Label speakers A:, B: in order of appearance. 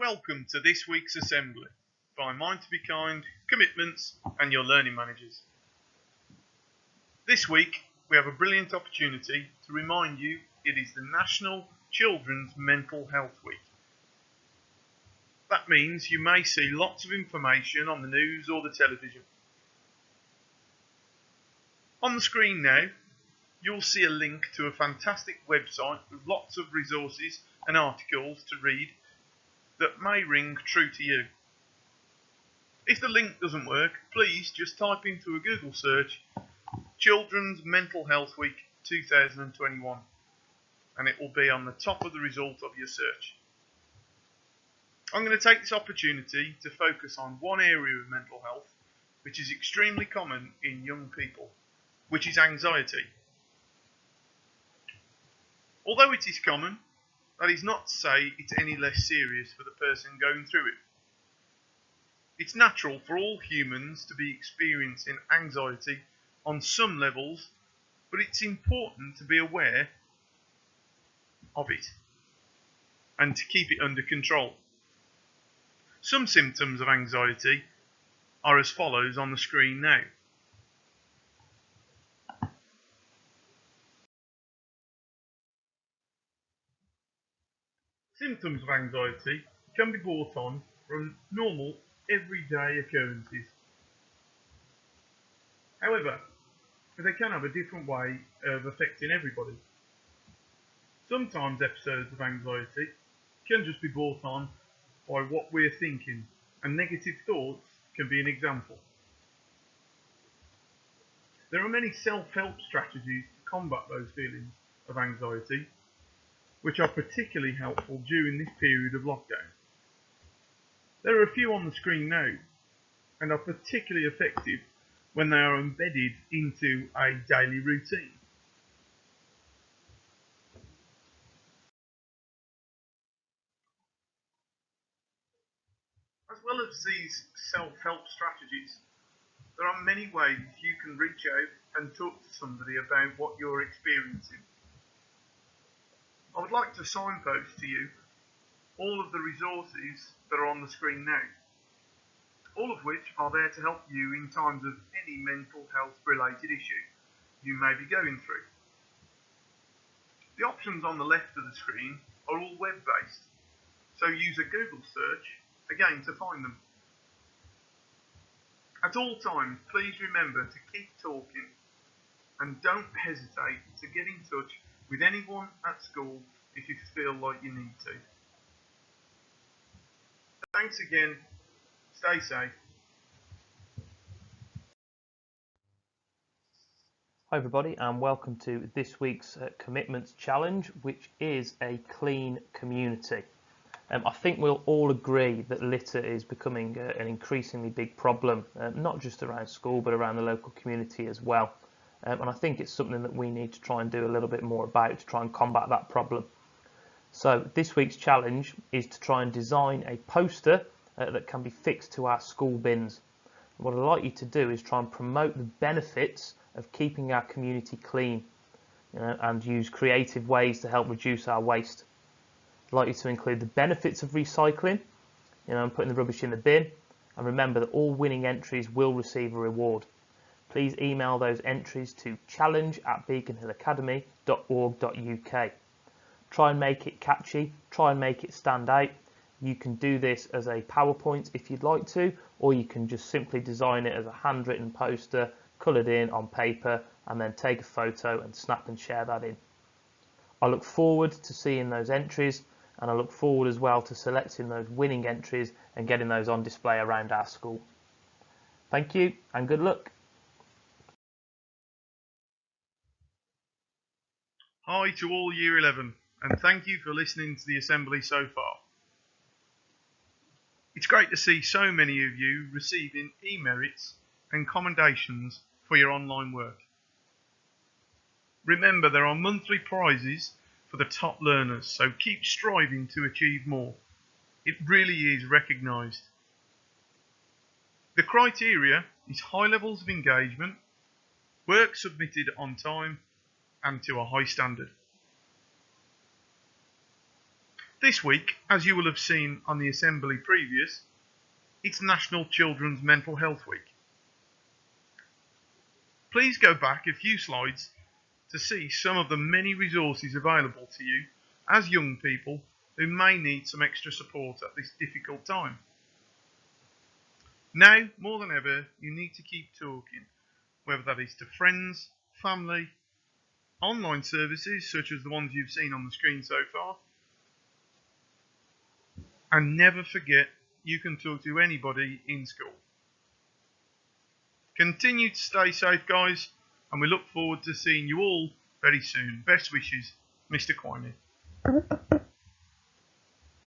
A: Welcome to this week's assembly by Mind to Be Kind, Commitments and your learning managers. This week we have a brilliant opportunity to remind you it is the National Children's Mental Health Week. That means you may see lots of information on the news or the television. On the screen now you'll see a link to a fantastic website with lots of resources and articles to read that may ring true to you. If the link doesn't work, please just type into a Google search Children's Mental Health Week 2021 and it will be on the top of the result of your search. I'm going to take this opportunity to focus on one area of mental health which is extremely common in young people, which is anxiety. Although it is common, that is not to say it's any less serious for the person going through it. It's natural for all humans to be experiencing anxiety on some levels, but it's important to be aware of it and to keep it under control. Some symptoms of anxiety are as follows on the screen now. Symptoms of anxiety can be brought on from normal, everyday occurrences. However, they can have a different way of affecting everybody. Sometimes episodes of anxiety can just be brought on by what we're thinking, and negative thoughts can be an example. There are many self-help strategies to combat those feelings of anxiety, which are particularly helpful during this period of lockdown. There are a few on the screen now, and are particularly effective when they are embedded into a daily routine. As well as these self-help strategies, there are many ways you can reach out and talk to somebody about what you're experiencing. I would like to signpost to you all of the resources that are on the screen now, all of which are there to help you in times of any mental health related issue you may be going through. The options on the left of the screen are all web based, so use a Google search again to find them. At all times, please remember to keep talking and don't hesitate to get in touch with anyone at school if you feel like you need to. Thanks again. Stay safe.
B: Hi everybody and welcome to this week's Commitments Challenge, which is a clean community. I think we'll all agree that litter is becoming an increasingly big problem, not just around school but around the local community as well. And I think it's something that we need to try and do a little bit more about to try and combat that problem. So this week's challenge is to try and design a poster that can be fixed to our school bins. What I'd like you to do is try and promote the benefits of keeping our community clean, and use creative ways to help reduce our waste. I'd like you to include the benefits of recycling, and putting the rubbish in the bin, and remember that all winning entries will receive a reward. Please email those entries to challenge@beaconhillacademy.org.uk. Try and make it catchy, try and make it stand out. You can do this as a PowerPoint if you'd like to, or you can just simply design it as a handwritten poster, coloured in on paper, and then take a photo and snap and share that in. I look forward to seeing those entries, and I look forward as well to selecting those winning entries and getting those on display around our school. Thank you and good luck.
A: Hi to all Year 11, and thank you for listening to the assembly so far. It's great to see so many of you receiving e-merits and commendations for your online work. Remember, there are monthly prizes for the top learners, so keep striving to achieve more. It really is recognised. The criteria is high levels of engagement, work submitted on time and to a high standard. This week, as you will have seen on the assembly previous, it's National Children's Mental Health Week. Please go back a few slides to see some of the many resources available to you as young people who may need some extra support at this difficult time. Now, more than ever, you need to keep talking, whether that is to friends, family, online services such as the ones you've seen on the screen so far, and never forget you can talk to anybody in school. Continue to stay safe, guys, and we look forward to seeing you all very soon. Best wishes, Mr. Quimey.